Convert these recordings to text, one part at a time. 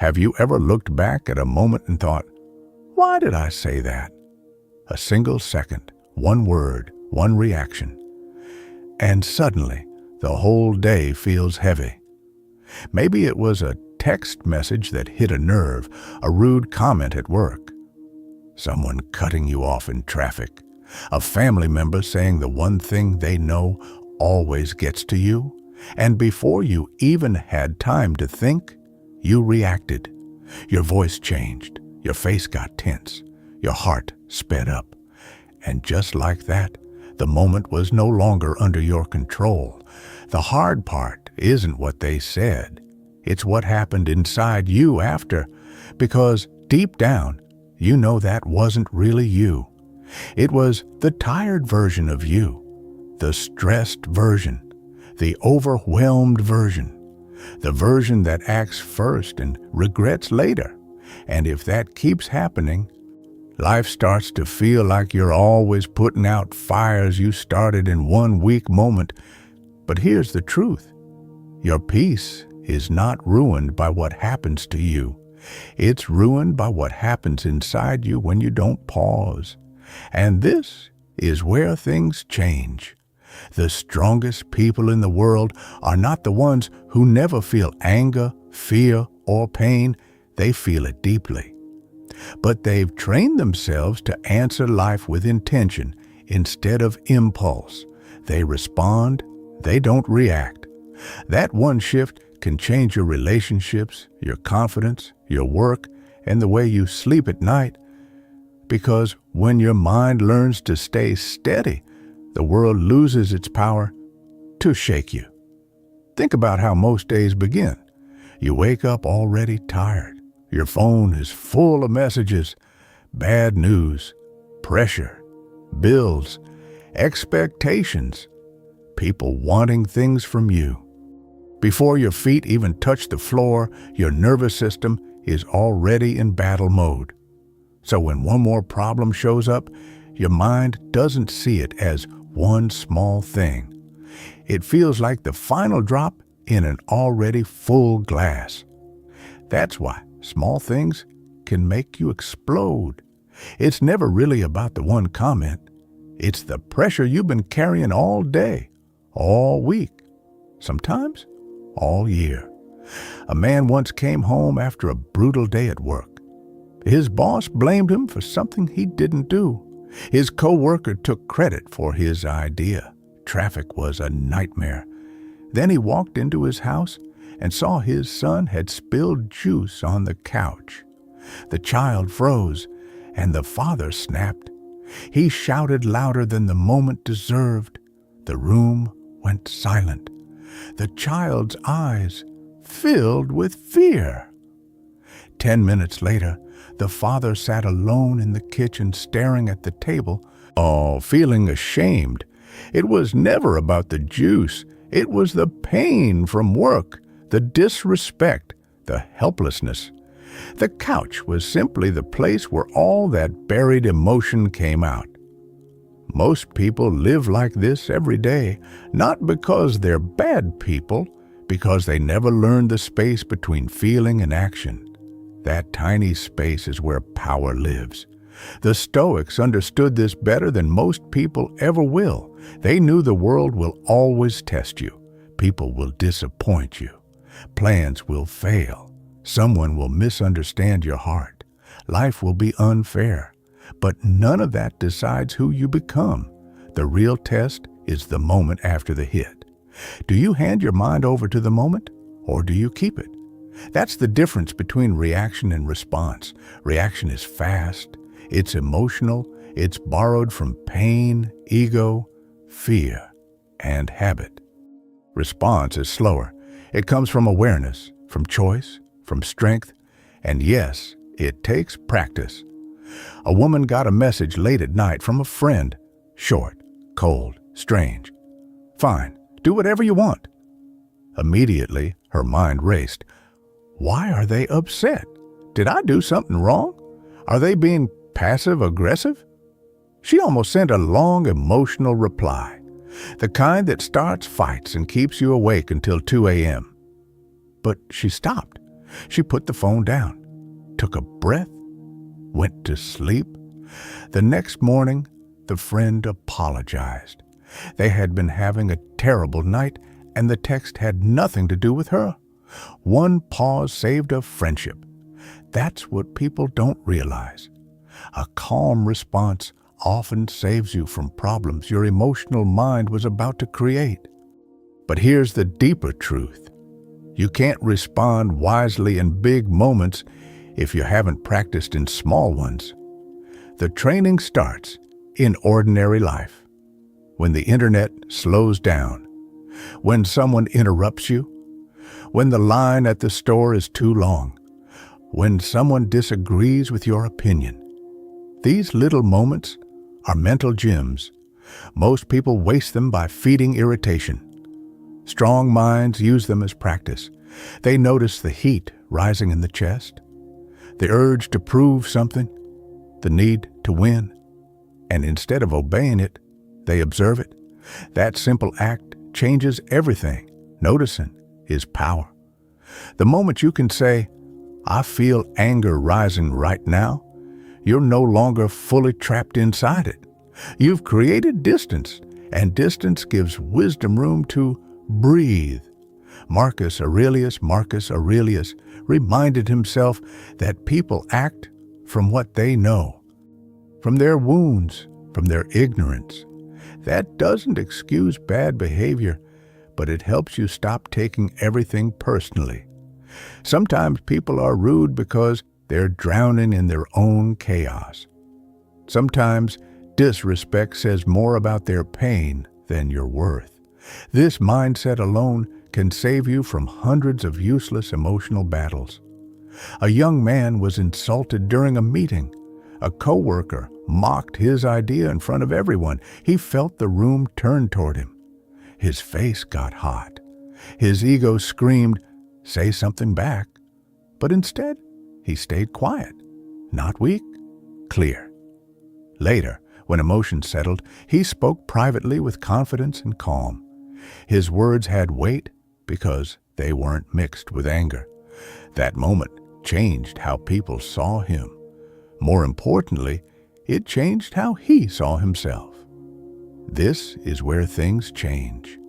Have you ever looked back at a moment and thought, why did I say that? A single second, one word, one reaction. And suddenly, the whole day feels heavy. Maybe it was a text message that hit a nerve, a rude comment at work, someone cutting you off in traffic, a family member saying the one thing they know always gets to you, and before you even had time to think, you reacted. Your voice changed, your face got tense, your heart sped up. And just like that, the moment was no longer under your control. The hard part isn't what they said. It's what happened inside you after, because deep down, you know that wasn't really you. It was the tired version of you, the stressed version, the overwhelmed version, the version that acts first and regrets later. And if that keeps happening, life starts to feel like you're always putting out fires you started in one weak moment. But here's the truth. Your peace is not ruined by what happens to you. It's ruined by what happens inside you when you don't pause. And this is where things change. The strongest people in the world are not the ones who never feel anger, fear, or pain. They feel it deeply. But they've trained themselves to answer life with intention instead of impulse. They respond, they don't react. That one shift can change your relationships, your confidence, your work, and the way you sleep at night. Because when your mind learns to stay steady, the world loses its power to shake you. Think about how most days begin. You wake up already tired. Your phone is full of messages, bad news, pressure, bills, expectations, people wanting things from you. Before your feet even touch the floor, your nervous system is already in battle mode. So when one more problem shows up, your mind doesn't see it as one small thing. It feels like the final drop in an already full glass. That's why small things can make you explode. It's never really about the one comment. It's the pressure you've been carrying all day, all week, sometimes all year. A man once came home after a brutal day at work. His boss blamed him for something he didn't do. His coworker took credit for his idea. Traffic was a nightmare. Then he walked into his house and saw his son had spilled juice on the couch. The child froze, and the father snapped. He shouted louder than the moment deserved. The room went silent. The child's eyes filled with fear. 10 minutes later, the father sat alone in the kitchen staring at the table, feeling ashamed. It was never about the juice. It was the pain from work, the disrespect, the helplessness. The couch was simply the place where all that buried emotion came out. Most people live like this every day, not because they're bad people, because they never learned the space between feeling and action. That tiny space is where power lives. The Stoics understood this better than most people ever will. They knew the world will always test you. People will disappoint you. Plans will fail. Someone will misunderstand your heart. Life will be unfair. But none of that decides who you become. The real test is the moment after the hit. Do you hand your mind over to the moment, or do you keep it? That's the difference between reaction and response. Reaction is fast, it's emotional, it's borrowed from pain, ego, fear, and habit. Response is slower. It comes from awareness, from choice, from strength, and yes, it takes practice. A woman got a message late at night from a friend. Short, cold, strange. Fine, do whatever you want. Immediately, her mind raced. Why are they upset? Did I do something wrong? Are they being passive-aggressive? She almost sent a long, emotional reply, the kind that starts fights and keeps you awake until 2 a.m. But she stopped. She put the phone down, took a breath, went to sleep. The next morning, the friend apologized. They had been having a terrible night, and the text had nothing to do with her. One pause saved a friendship. That's what people don't realize. A calm response often saves you from problems your emotional mind was about to create. But here's the deeper truth. You can't respond wisely in big moments if you haven't practiced in small ones. The training starts in ordinary life. When the internet slows down, when someone interrupts you, when the line at the store is too long, when someone disagrees with your opinion. These little moments are mental gyms. Most people waste them by feeding irritation. Strong minds use them as practice. They notice the heat rising in the chest, the urge to prove something, the need to win, and instead of obeying it, they observe it. That simple act changes everything. Noticing is power. The moment you can say, "I feel anger rising right now," you're no longer fully trapped inside it. You've created distance, and distance gives wisdom room to breathe. Marcus Aurelius reminded himself that people act from what they know, from their wounds, from their ignorance. That doesn't excuse bad behavior, but it helps you stop taking everything personally. Sometimes people are rude because they're drowning in their own chaos. Sometimes disrespect says more about their pain than your worth. This mindset alone can save you from hundreds of useless emotional battles. A young man was insulted during a meeting. A coworker mocked his idea in front of everyone. He felt the room turn toward him. His face got hot. His ego screamed, "Say something back." But instead, he stayed quiet, not weak, clear. Later, when emotions settled, he spoke privately with confidence and calm. His words had weight because they weren't mixed with anger. That moment changed how people saw him. More importantly, it changed how he saw himself. This is where things change.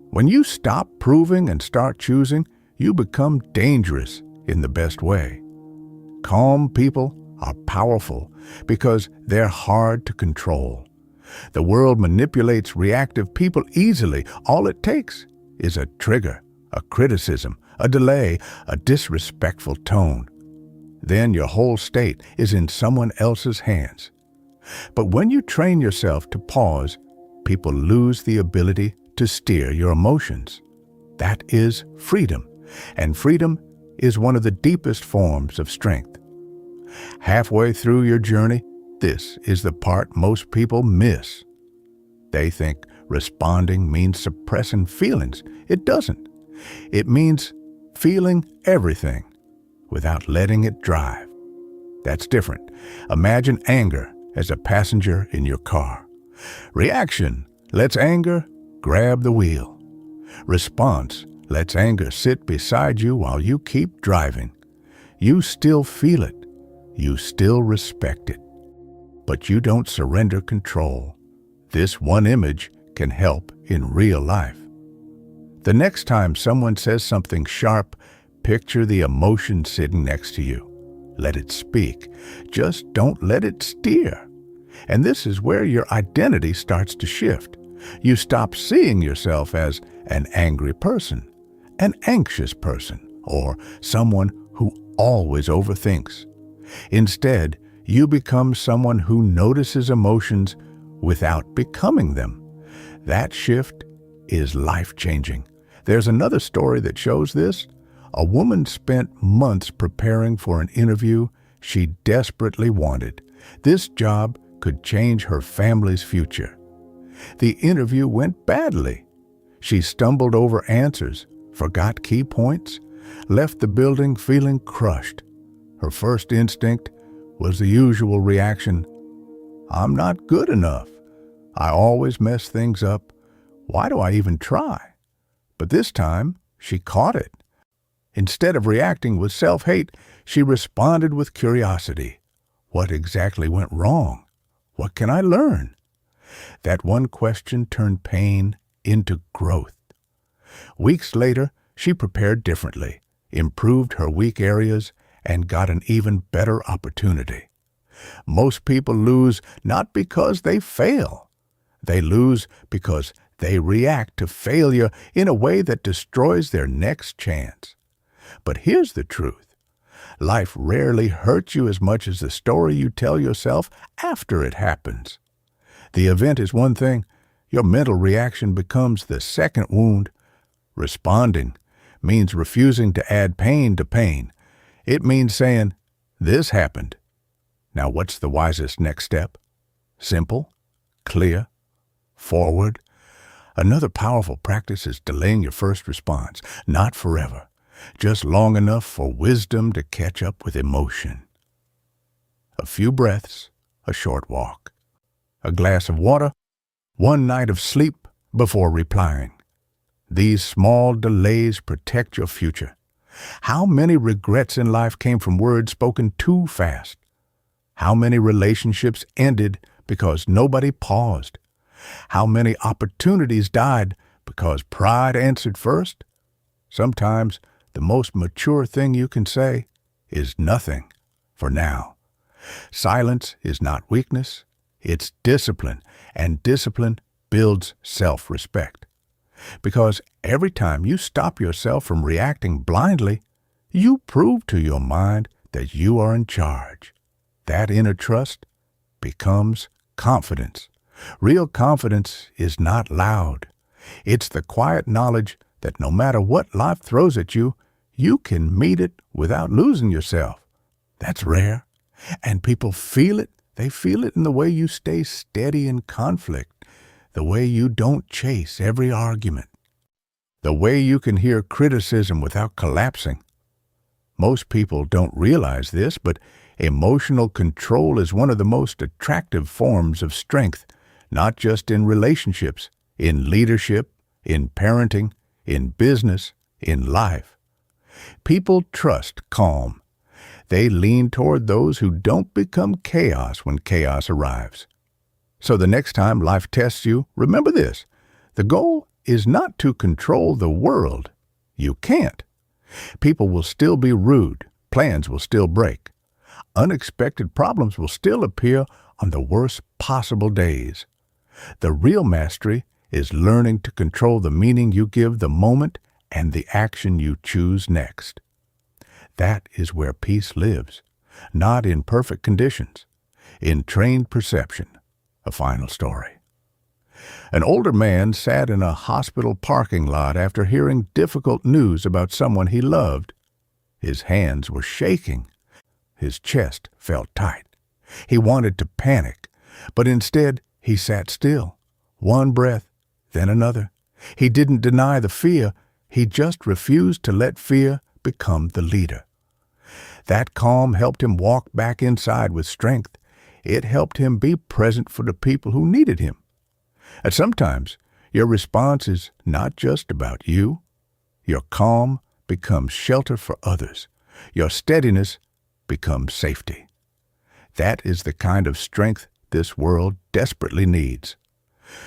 When you stop proving and start choosing, you become dangerous in the best way. Calm people are powerful because they're hard to control. The world manipulates reactive people easily. All it takes is a trigger, a criticism, a delay, a disrespectful tone. Then your whole state is in someone else's hands. But when you train yourself to pause, people lose the ability to steer your emotions. That is freedom, and freedom is one of the deepest forms of strength. Halfway through your journey, this is the part most people miss. They think responding means suppressing feelings. It doesn't. It means feeling everything without letting it drive. That's different. Imagine anger as a passenger in your car. Reaction lets anger grab the wheel. Response lets anger sit beside you while you keep driving. You still feel it. You still respect it. But you don't surrender control. This one image can help in real life. The next time someone says something sharp, picture the emotion sitting next to you. Let it speak. Just don't let it steer. And this is where your identity starts to shift. You stop seeing yourself as an angry person, an anxious person, or someone who always overthinks. Instead, you become someone who notices emotions without becoming them. That shift is life-changing. There's another story that shows this. A woman spent months preparing for an interview she desperately wanted. This job could change her family's future. The interview went badly. She stumbled over answers, forgot key points, left the building feeling crushed. Her first instinct was the usual reaction, "I'm not good enough. I always mess things up. Why do I even try?" But this time, she caught it. Instead of reacting with self-hate, she responded with curiosity. What exactly went wrong? What can I learn? That one question turned pain into growth. Weeks later, she prepared differently, improved her weak areas, and got an even better opportunity. Most people lose not because they fail. They lose because they react to failure in a way that destroys their next chance. But here's the truth. Life rarely hurts you as much as the story you tell yourself after it happens. The event is one thing. Your mental reaction becomes the second wound. Responding means refusing to add pain to pain. It means saying, "This happened. Now what's the wisest next step?" Simple, clear, forward. Another powerful practice is delaying your first response, not forever, just long enough for wisdom to catch up with emotion. A few breaths, a short walk, a glass of water, one night of sleep before replying. These small delays protect your future. How many regrets in life came from words spoken too fast? How many relationships ended because nobody paused? How many opportunities died because pride answered first? Sometimes the most mature thing you can say is nothing for now. Silence is not weakness, it's discipline, and discipline builds self-respect. Because every time you stop yourself from reacting blindly, you prove to your mind that you are in charge. That inner trust becomes confidence. Real confidence is not loud. It's the quiet knowledge that no matter what life throws at you, you can meet it without losing yourself. That's rare. And people feel it. They feel it in the way you stay steady in conflict, the way you don't chase every argument, the way you can hear criticism without collapsing. Most people don't realize this, but emotional control is one of the most attractive forms of strength, not just in relationships, in leadership, in parenting, in business, in life. People trust calm. They lean toward those who don't become chaos when chaos arrives. So the next time life tests you, remember this. The goal is not to control the world. You can't. People will still be rude. Plans will still break. Unexpected problems will still appear on the worst possible days. The real mastery is learning to control the meaning you give the moment and the action you choose next. That is where peace lives, not in perfect conditions, in trained perception. A final story. An older man sat in a hospital parking lot after hearing difficult news about someone he loved. His hands were shaking. His chest felt tight. He wanted to panic, but instead he sat still. One breath, then another. He didn't deny the fear. He just refused to let fear become the leader. That calm helped him walk back inside with strength. It helped him be present for the people who needed him. And sometimes your response is not just about you. Your calm becomes shelter for others. Your steadiness becomes safety. That is the kind of strength this world desperately needs.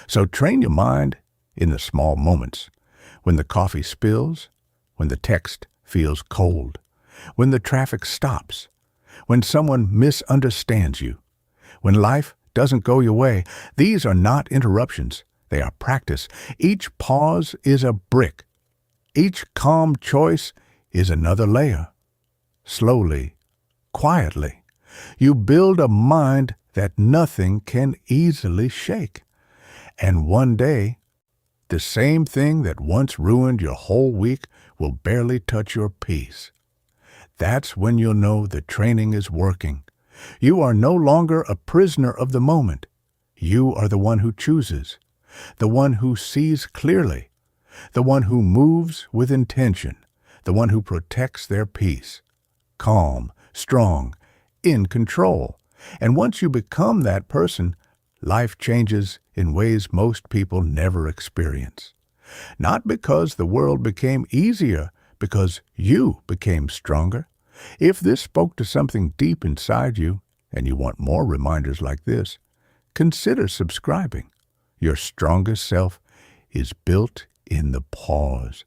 So train your mind in the small moments, when the coffee spills, when the text feels cold, when the traffic stops, when someone misunderstands you, when life doesn't go your way. These are not interruptions. They are practice. Each pause is a brick. Each calm choice is another layer. Slowly, quietly, you build a mind that nothing can easily shake. And one day, the same thing that once ruined your whole week will barely touch your peace. That's when you'll know the training is working. You are no longer a prisoner of the moment. You are the one who chooses, the one who sees clearly, the one who moves with intention, the one who protects their peace. Calm, strong, in control. And once you become that person, life changes in ways most people never experience. Not because the world became easier, because you became stronger. If this spoke to something deep inside you, and you want more reminders like this, consider subscribing. Your strongest self is built in the pause.